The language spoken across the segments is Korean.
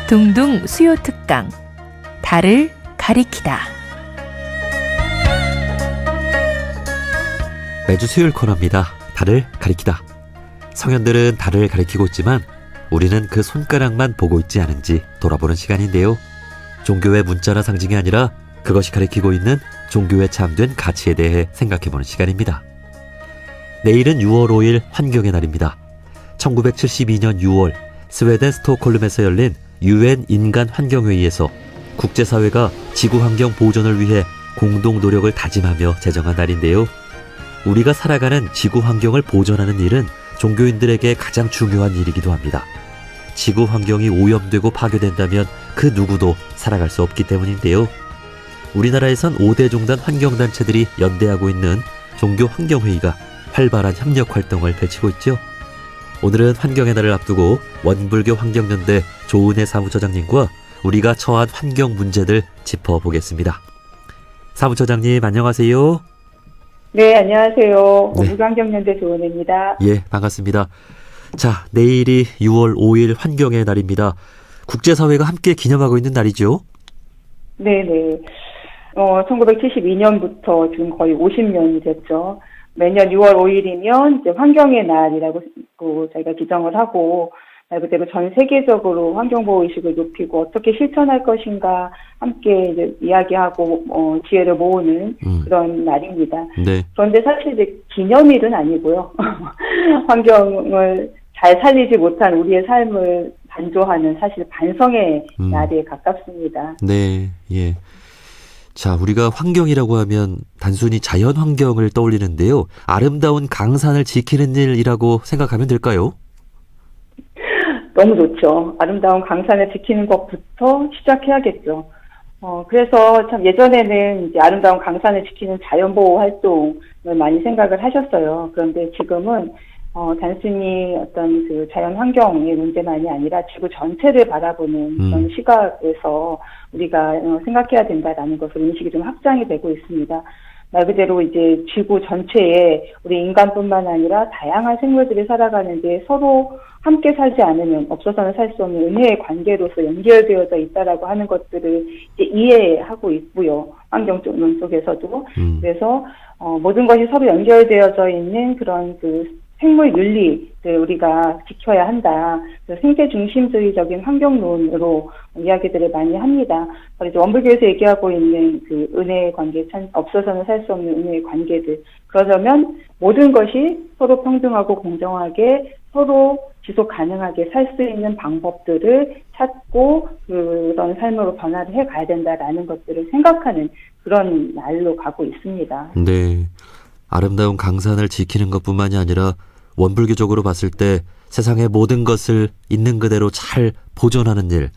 둥둥 수요 특강 달을 가리키다. 매주 수요일 코너입니다. 달을 가리키다. 성현들은 달을 가리키고 있지만 우리는 그 손가락만 보고 있지 않은지 돌아보는 시간인데요. 종교의 문자나 상징이 아니라 그것이 가리키고 있는 종교에 참된 가치에 대해 생각해보는 시간입니다. 내일은 6월 5일 환경의 날입니다. 1972년 6월 스웨덴 스톡홀름에서 열린 UN 인간 환경회의에서 국제사회가 지구 환경 보존을 위해 공동 노력을 다짐하며 제정한 날인데요. 우리가 살아가는 지구 환경을 보존하는 일은 종교인들에게 가장 중요한 일이기도 합니다. 지구 환경이 오염되고 파괴된다면 그 누구도 살아갈 수 없기 때문인데요. 우리나라에선 5대 종단 환경단체들이 연대하고 있는 종교 환경회의가 활발한 협력 활동을 펼치고 있죠. 오늘은 환경의 날을 앞두고 원불교 환경연대 조은혜 사무처장님과 우리가 처한 환경 문제들 짚어보겠습니다. 사무처장님 안녕하세요. 네, 안녕하세요. 네. 원불교 환경연대 조은혜입니다. 예, 반갑습니다. 자, 내일이 6월 5일 환경의 날입니다. 국제사회가 함께 기념하고 있는 날이죠? 네네. 1972년부터 지금 거의 50년이 됐죠. 매년 6월 5일이면 이제 환경의 날이라고 저희가 기정을 하고, 말 그대로 전 세계적으로 환경보호의식을 높이고 어떻게 실천할 것인가 함께 이제 이야기하고, 지혜를 모으는 그런 날입니다. 네. 그런데 사실 이제 기념일은 아니고요. 환경을 잘 살리지 못한 우리의 삶을 반조하는 사실 반성의 날에 가깝습니다. 네, 예. 자, 우리가 환경이라고 하면 단순히 자연 환경을 떠올리는데요. 아름다운 강산을 지키는 일이라고 생각하면 될까요? 너무 좋죠. 아름다운 강산을 지키는 것부터 시작해야겠죠. 그래서 참 예전에는 이제 아름다운 강산을 지키는 자연보호 활동을 많이 생각을 하셨어요. 그런데 지금은 단순히 어떤 그 자연 환경의 문제만이 아니라 지구 전체를 바라보는 그런 시각에서 우리가 생각해야 된다라는 것으로 인식이 좀 확장이 되고 있습니다. 말 그대로 이제 지구 전체에 우리 인간뿐만 아니라 다양한 생물들이 살아가는데 서로 함께 살지 않으면 없어서는 살 수 없는 은혜의 관계로서 연결되어져 있다라고 하는 것들을 이제 이해하고 있고요. 환경론 쪽에서도. 그래서 모든 것이 서로 연결되어져 있는 그런 그 생물 윤리를 우리가 지켜야 한다. 생태 중심주의적인 환경론으로 이야기들을 많이 합니다. 그래서 원불교에서 얘기하고 있는 그 은혜의 관계, 없어서는 살 수 없는 은혜의 관계들. 그러려면 모든 것이 서로 평등하고 공정하게 서로 지속 가능하게 살 수 있는 방법들을 찾고 그런 삶으로 변화를 해 가야 된다라는 것들을 생각하는 그런 날로 가고 있습니다. 네. 아름다운 강산을 지키는 것뿐만이 아니라 원불교적으로 봤을 때 세상의 모든 것을 있는 그대로 잘 보존하는 일.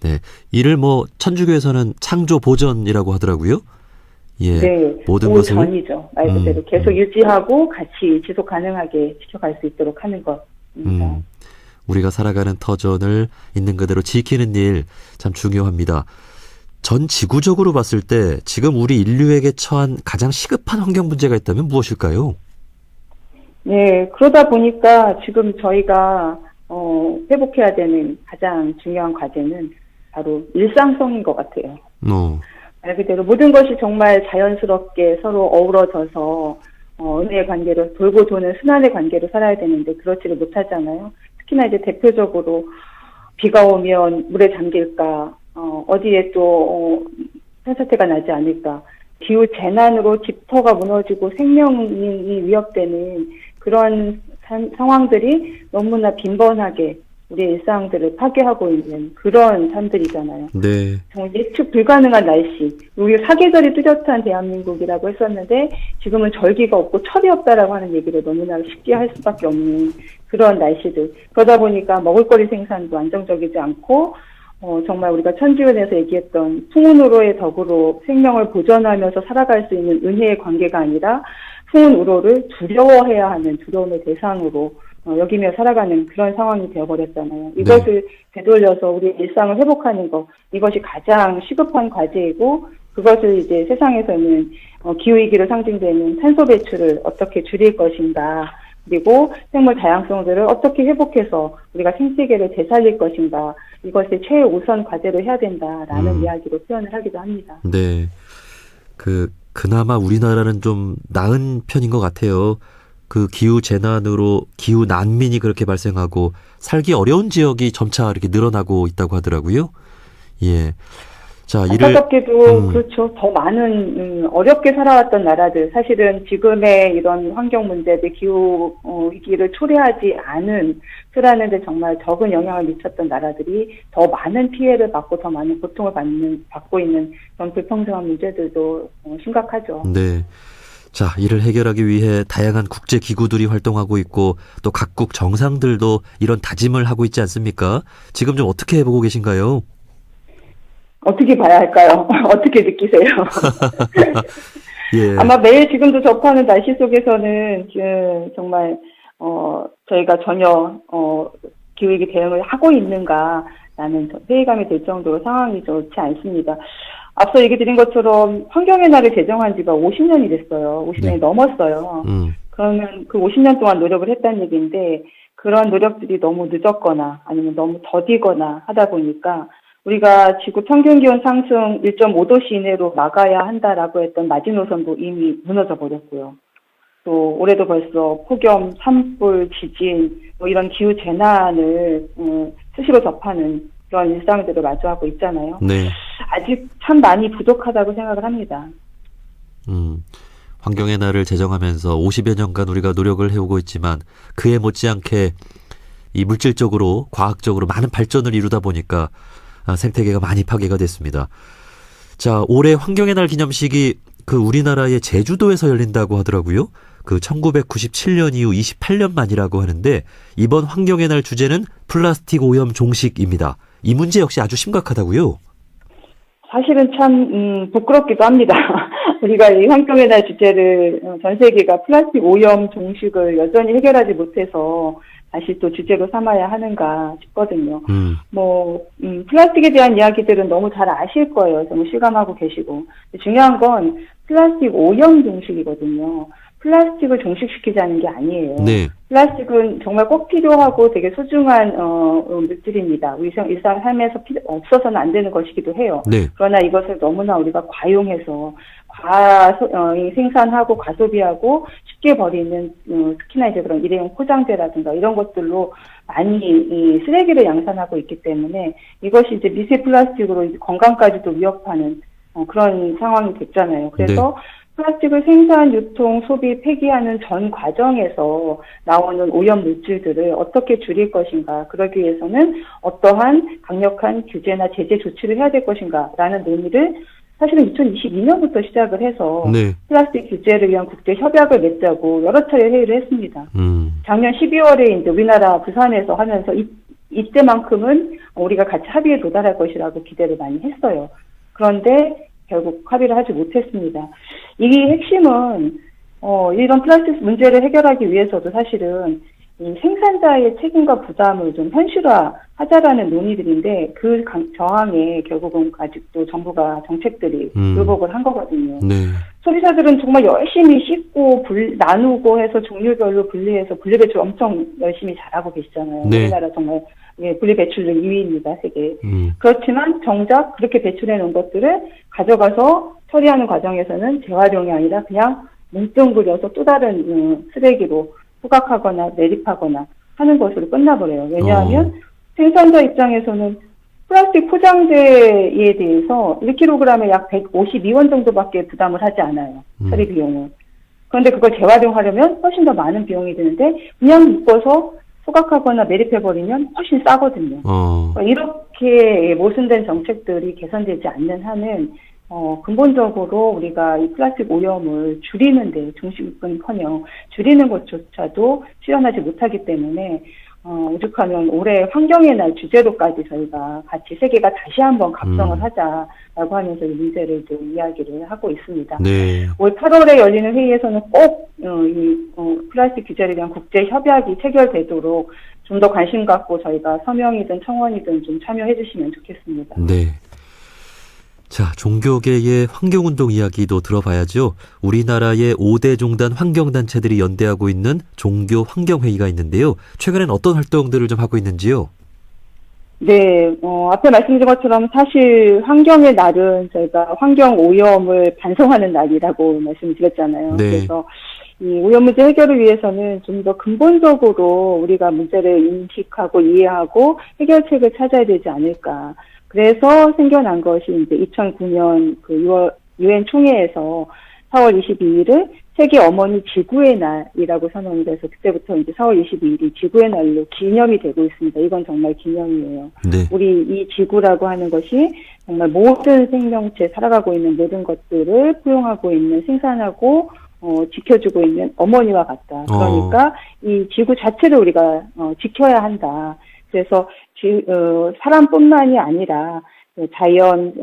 네. 이를 천주교에서는 창조 보존이라고 하더라고요. 예. 네. 모든 것을 보존이죠. 말 그대로 계속 유지하고 같이 지속 가능하게 지켜갈 수 있도록 하는 것입니다. 우리가 살아가는 터전을 있는 그대로 지키는 일 참 중요합니다. 전 지구적으로 봤을 때 지금 우리 인류에게 처한 가장 시급한 환경 문제가 있다면 무엇일까요? 네, 그러다 보니까 지금 저희가 회복해야 되는 가장 중요한 과제는 바로 일상성인 것 같아요. 말 그대로 모든 것이 정말 자연스럽게 서로 어우러져서 은혜의 관계로 돌고 도는 순환의 관계로 살아야 되는데 그렇지를 못하잖아요. 특히나 이제 대표적으로 비가 오면 물에 잠길까, 어디에 또 산사태가 나지 않을까, 기후 재난으로 집터가 무너지고 생명이 위협되는 그런 상황들이 너무나 빈번하게 우리의 일상들을 파괴하고 있는 그런 삶들이잖아요. 네. 정말 예측 불가능한 날씨. 우리 사계절이 뚜렷한 대한민국이라고 했었는데 지금은 절기가 없고 철이 없다라고 하는 얘기를 너무나 쉽게 할 수밖에 없는 그런 날씨들. 그러다 보니까 먹을거리 생산도 안정적이지 않고 정말 우리가 천지연에서 얘기했던 풍운우로의 덕으로 생명을 보존하면서 살아갈 수 있는 은혜의 관계가 아니라 풍운우로를 두려워해야 하는 두려움의 대상으로 여기며 살아가는 그런 상황이 되어버렸잖아요. 이것을 되돌려서 우리 일상을 회복하는 것, 이것이 가장 시급한 과제이고 그것을 이제 세상에서는 기후위기로 상징되는 탄소 배출을 어떻게 줄일 것인가, 그리고 생물 다양성들을 어떻게 회복해서 우리가 생태계를 되살릴 것인가, 이것을 최우선 과제로 해야 된다라는 음. 이야기로 표현을 하기도 합니다. 네. 그나마 우리나라는 좀 나은 편인 것 같아요. 그 기후 재난으로 기후 난민이 그렇게 발생하고 살기 어려운 지역이 점차 이렇게 늘어나고 있다고 하더라고요. 예. 자, 안타깝게도 그렇죠. 더 많은 어렵게 살아왔던 나라들, 사실은 지금의 이런 환경 문제들, 기후 위기를 초래하지 않은 틀하는데 정말 적은 영향을 미쳤던 나라들이 더 많은 피해를 받고 더 많은 고통을 받고 있는 그런 불평등한 문제들도 심각하죠. 네. 자, 이를 해결하기 위해 다양한 국제 기구들이 활동하고 있고 또 각국 정상들도 이런 다짐을 하고 있지 않습니까? 지금 좀 어떻게 보고 계신가요? 어떻게 봐야 할까요? 어떻게 느끼세요? 예. 아마 매일 지금도 접하는 날씨 속에서는 정말 저희가 전혀 기후위기 대응을 하고 있는가라는 회의감이 들 정도로 상황이 좋지 않습니다. 앞서 얘기 드린 것처럼 환경의 날을 제정한 지가 50년이 됐어요. 50년이 네. 넘었어요. 그러면 그 50년 동안 노력을 했다는 얘기인데 그런 노력들이 너무 늦었거나 아니면 너무 더디거나 하다 보니까 우리가 지구 평균 기온 상승 1.5도씨 이내로 막아야 한다라고 했던 마지노선도 이미 무너져 버렸고요. 또 올해도 벌써 폭염, 산불, 지진 이런 기후 재난을 수시로 접하는 그런 일상들을 마주하고 있잖아요. 네. 아직 참 많이 부족하다고 생각을 합니다. 환경의 날을 제정하면서 50여 년간 우리가 노력을 해오고 있지만 그에 못지않게 이 물질적으로 과학적으로 많은 발전을 이루다 보니까 생태계가 많이 파괴가 됐습니다. 자, 올해 환경의 날 기념식이 그 우리나라의 제주도에서 열린다고 하더라고요. 그 1997년 이후 28년 만이라고 하는데 이번 환경의 날 주제는 플라스틱 오염 종식입니다. 이 문제 역시 아주 심각하다고요? 사실은 참 부끄럽기도 합니다. 우리가 이 환경의 날 주제를 전 세계가 플라스틱 오염 종식을 여전히 해결하지 못해서 다시 또 주제로 삼아야 하는가 싶거든요. 플라스틱에 대한 이야기들은 너무 잘 아실 거예요. 너무 실감하고 계시고. 중요한 건 플라스틱 오염 종식이거든요. 플라스틱을 종식시키자는 게 아니에요. 네. 플라스틱은 정말 꼭 필요하고 되게 소중한 물질입니다. 우리 일상 삶에서 없어서는 안 되는 것이기도 해요. 네. 그러나 이것을 너무나 우리가 과용해서 생산하고 과소비하고 쉽게 버리는 특히나 이제 그런 일회용 포장재라든가 이런 것들로 많이 이 쓰레기를 양산하고 있기 때문에 이것이 이제 미세 플라스틱으로 이제 건강까지도 위협하는 그런 상황이 됐잖아요. 그래서 네. 플라스틱을 생산, 유통, 소비, 폐기하는 전 과정에서 나오는 오염 물질들을 어떻게 줄일 것인가, 그러기 위해서는 어떠한 강력한 규제나 제재 조치를 해야 될 것인가라는 논의를 사실은 2022년부터 시작을 해서 네. 플라스틱 규제를 위한 국제 협약을 맺자고 여러 차례 회의를 했습니다. 작년 12월에 이제 우리나라 부산에서 하면서 이때만큼은 우리가 같이 합의에 도달할 것이라고 기대를 많이 했어요. 그런데 결국 합의를 하지 못했습니다. 이 핵심은 이런 플라스틱 문제를 해결하기 위해서도 사실은 이 생산자의 책임과 부담을 좀 현실화하자라는 논의들인데 그 저항에 결국은 아직도 정부가 정책들이 불복을 한 거거든요. 네. 소비자들은 정말 열심히 씻고 나누고 해서 종류별로 분리해서 분리배출 엄청 열심히 잘하고 계시잖아요. 네. 우리나라 정말 분리배출률 2위입니다, 세계. 그렇지만 정작 그렇게 배출해 놓은 것들을 가져가서 처리하는 과정에서는 재활용이 아니라 그냥 뭉뚱그려서 또 다른 쓰레기로 후각하거나 매립하거나 하는 것으로 끝나버려요. 왜냐하면 생산자 입장에서는 플라스틱 포장재에 대해서 1kg에 약 152원 정도밖에 부담을 하지 않아요. 처리 비용을. 그런데 그걸 재활용하려면 훨씬 더 많은 비용이 드는데 그냥 묶어서 소각하거나 매립해버리면 훨씬 싸거든요. 이렇게 모순된 정책들이 개선되지 않는 한은 근본적으로 우리가 이 플라스틱 오염을 줄이는데 종식은커녕 줄이는 것조차도 실현하지 못하기 때문에 오죽하면 올해 환경의 날 주제로까지 저희가 같이 세계가 다시 한번 각성을 하자라고 하면서 이 문제를 좀 이야기를 하고 있습니다. 네. 올 8월에 열리는 회의에서는 꼭 플라스틱 규제를 위한 국제 협약이 체결되도록 좀 더 관심 갖고 저희가 서명이든 청원이든 좀 참여해 주시면 좋겠습니다. 네. 자, 종교계의 환경운동 이야기도 들어봐야죠. 우리나라의 5대 종단 환경단체들이 연대하고 있는 종교 환경회의가 있는데요. 최근엔 어떤 활동들을 좀 하고 있는지요? 네, 앞에 말씀드린 것처럼 사실 환경의 날은 저희가 환경 오염을 반성하는 날이라고 말씀드렸잖아요. 네. 그래서 이 오염 문제 해결을 위해서는 좀 더 근본적으로 우리가 문제를 인식하고 이해하고 해결책을 찾아야 되지 않을까. 그래서 생겨난 것이 이제 2009년 그 유엔 총회에서 4월 22일을 세계 어머니 지구의 날이라고 선언이 돼서 그때부터 이제 4월 22일이 지구의 날로 기념이 되고 있습니다. 이건 정말 기념이에요. 네. 우리 이 지구라고 하는 것이 정말 모든 생명체, 살아가고 있는 모든 것들을 포용하고 있는, 생산하고 지켜주고 있는 어머니와 같다. 그러니까 이 지구 자체를 우리가 지켜야 한다. 그래서 사람뿐만이 아니라 자연,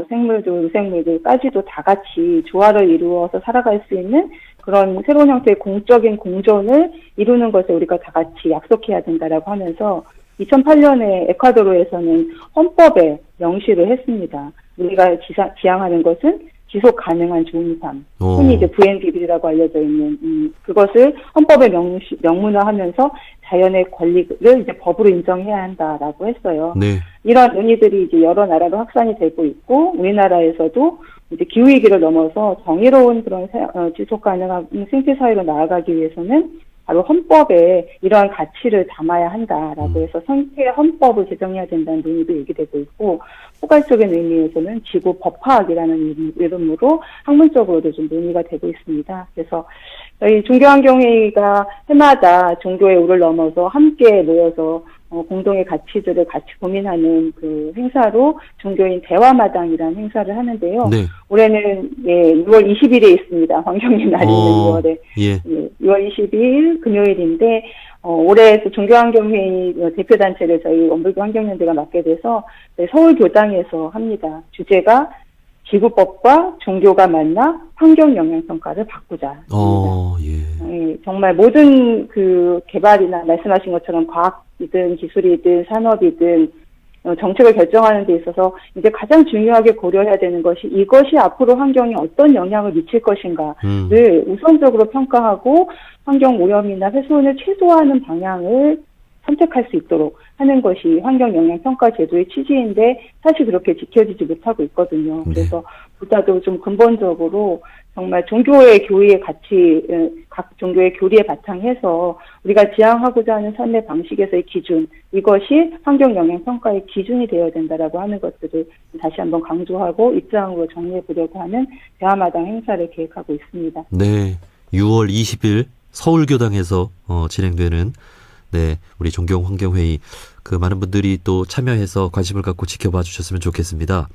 생물들, 유생물들까지도 다 같이 조화를 이루어서 살아갈 수 있는 그런 새로운 형태의 공적인 공존을 이루는 것에 우리가 다 같이 약속해야 된다라고 하면서 2008년에 에콰도르에서는 헌법에 명시를 했습니다. 우리가 지향하는 것은 지속 가능한 좋은 삶, 흔히 이제 VNDB라고 알려져 있는 그것을 헌법에 명문화하면서 자연의 권리를 이제 법으로 인정해야 한다라고 했어요. 네. 이런 논의들이 이제 여러 나라로 확산이 되고 있고 우리나라에서도 이제 기후 위기를 넘어서 정의로운 그런 지속 가능한 생태 사회로 나아가기 위해서는 바로 헌법에 이러한 가치를 담아야 한다라고 해서 생태 헌법을 제정해야 된다는 논의도 얘기되고 있고 포괄적인 의미에서는 지구 법화학이라는 이름으로 학문적으로도 좀 논의가 되고 있습니다. 그래서 저희 종교환경회의가 해마다 종교의 우를 넘어서 함께 모여서 공동의 가치들을 같이 고민하는 그 행사로 종교인 대화마당이라는 행사를 하는데요. 네. 올해는 6월 20일에 있습니다. 환경의 날이 있는 6월에. 예. 6월 22일 금요일인데 올해 종교환경회의 대표단체를 저희 원불교 환경연대가 맡게 돼서 서울교당에서 합니다. 주제가 지구법과 종교가 만나 환경영향평가를 바꾸자. 예. 정말 모든 그 개발이나 말씀하신 것처럼 과학이든 기술이든 산업이든 정책을 결정하는 데 있어서 이제 가장 중요하게 고려해야 되는 것이 이것이 앞으로 환경에 어떤 영향을 미칠 것인가를 우선적으로 평가하고 환경 오염이나 훼손을 최소화하는 방향을 선택할 수 있도록 하는 것이 환경영향평가 제도의 취지인데 사실 그렇게 지켜지지 못하고 있거든요. 그래서 보다도 좀 근본적으로 정말 종교의 교리의 가치, 각 종교의 교리에 바탕해서 우리가 지향하고자 하는 삶의 방식에서의 기준, 이것이 환경영향평가의 기준이 되어야 된다라고 하는 것들을 다시 한번 강조하고 입장으로 정리해 보려고 하는 대화마당 행사를 계획하고 있습니다. 네, 6월 20일 서울교당에서 진행되는 우리 종교환경회의 그 많은 분들이 또 참여해서 관심을 갖고 지켜봐 주셨으면 좋겠습니다.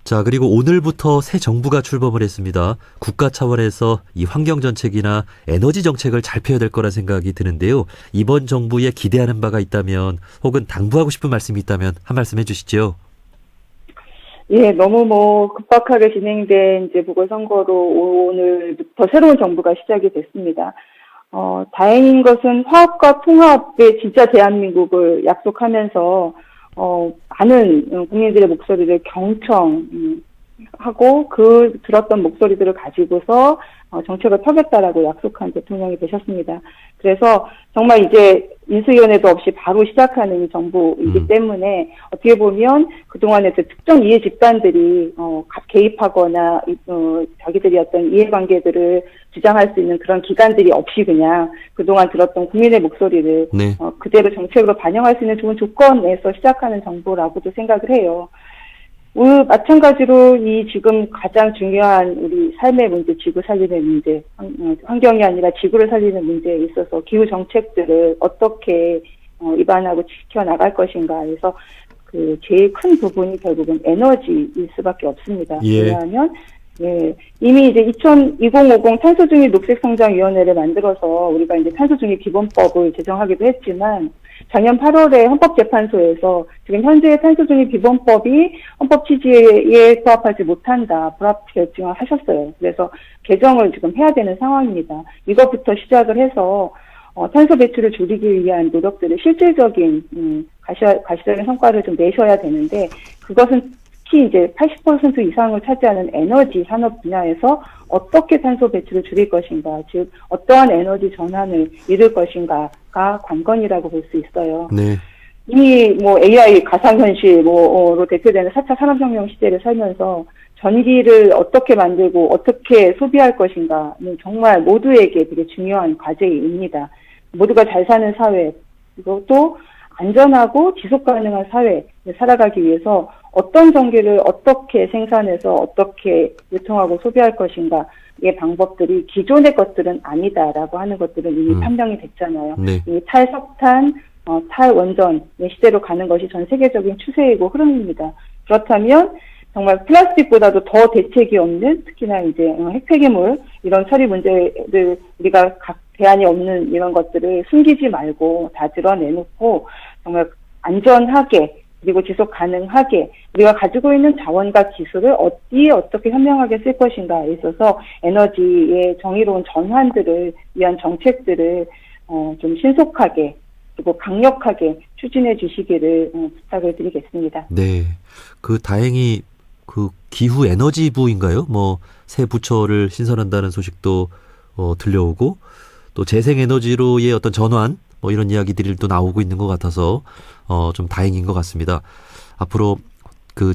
자, 그리고 오늘부터 새 정부가 출범을 했습니다. 국가 차원에서 이 환경 정책이나 에너지 정책을 잘 펴야 될 거란 생각이 드는데요. 이번 정부에 기대하는 바가 있다면 혹은 당부하고 싶은 말씀이 있다면 한 말씀 해주시죠. 예, 너무 급박하게 진행된 이제 보궐선거로 오늘부터 새로운 정부가 시작이 됐습니다. 다행인 것은 화합과 통합의 진짜 대한민국을 약속하면서, 많은 국민들의 목소리를 경청하고 들었던 목소리들을 가지고서 정책을 펴겠다라고 약속한 대통령이 되셨습니다. 그래서 정말 이제 인수위원회도 없이 바로 시작하는 정부이기 때문에 어떻게 보면 그동안에 특정 이해 집단들이 개입하거나 자기들이 어떤 이해관계들을 주장할 수 있는 그런 기관들이 없이 그냥 그동안 들었던 국민의 목소리를 그대로 정책으로 반영할 수 있는 좋은 조건에서 시작하는 정부라고도 생각을 해요. 마찬가지로 이 지금 가장 중요한 우리 삶의 문제, 지구 살리는 문제, 환경이 아니라 지구를 살리는 문제에 있어서 기후 정책들을 어떻게 입안하고 지켜나갈 것인가 해서 그 제일 큰 부분이 결국은 에너지일 수밖에 없습니다. 왜냐하면 이미 이제 2050 탄소중립 녹색성장위원회를 만들어서 우리가 이제 탄소중립 기본법을 제정하기도 했지만 작년 8월에 헌법재판소에서 지금 현재의 탄소중립 기본법이 헌법 취지에 부합하지 못한다, 불합 결정을 하셨어요. 그래서 개정을 지금 해야 되는 상황입니다. 이것부터 시작을 해서 탄소 배출을 줄이기 위한 노력들을 실질적인 가시적인 성과를 좀 내셔야 되는데 그것은 특히 이제 80% 이상을 차지하는 에너지 산업 분야에서 어떻게 탄소 배출을 줄일 것인가, 즉 어떠한 에너지 전환을 이룰 것인가가 관건이라고 볼 수 있어요. 네. 이미 뭐 AI 가상현실 뭐로 대표되는 4차 산업혁명 시대를 살면서 전기를 어떻게 만들고 어떻게 소비할 것인가는 정말 모두에게 되게 중요한 과제입니다. 모두가 잘 사는 사회, 그리고 또 안전하고 지속 가능한 사회에 살아가기 위해서 어떤 전기를 어떻게 생산해서 어떻게 유통하고 소비할 것인가의 방법들이 기존의 것들은 아니다라고 하는 것들은 이미 판명이 됐잖아요. 네. 이 탈석탄, 탈원전의 시대로 가는 것이 전 세계적인 추세이고 흐름입니다. 그렇다면 정말 플라스틱보다도 더 대책이 없는, 특히나 이제 핵폐기물 이런 처리 문제를 우리가 각 대안이 없는 이런 것들을 숨기지 말고 다 드러내놓고 정말 안전하게 그리고 지속 가능하게 우리가 가지고 있는 자원과 기술을 어디에 어떻게 현명하게 쓸 것인가에 있어서 에너지의 정의로운 전환들을 위한 정책들을 좀 신속하게 그리고 강력하게 추진해 주시기를 부탁을 드리겠습니다. 네. 다행히 기후 에너지부인가요? 뭐 새 부처를 신설한다는 소식도 들려오고 또 재생에너지로의 어떤 전환 뭐 이런 이야기들이 또 나오고 있는 것 같아서 좀 다행인 것 같습니다. 앞으로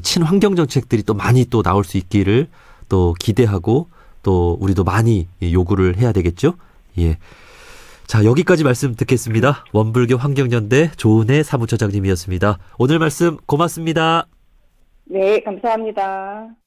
친환경 정책들이 또 많이 또 나올 수 있기를 또 기대하고 또 우리도 많이 요구를 해야 되겠죠? 예. 자, 여기까지 말씀 듣겠습니다. 원불교 환경연대 조은혜 사무처장님이었습니다. 오늘 말씀 고맙습니다. 네, 감사합니다.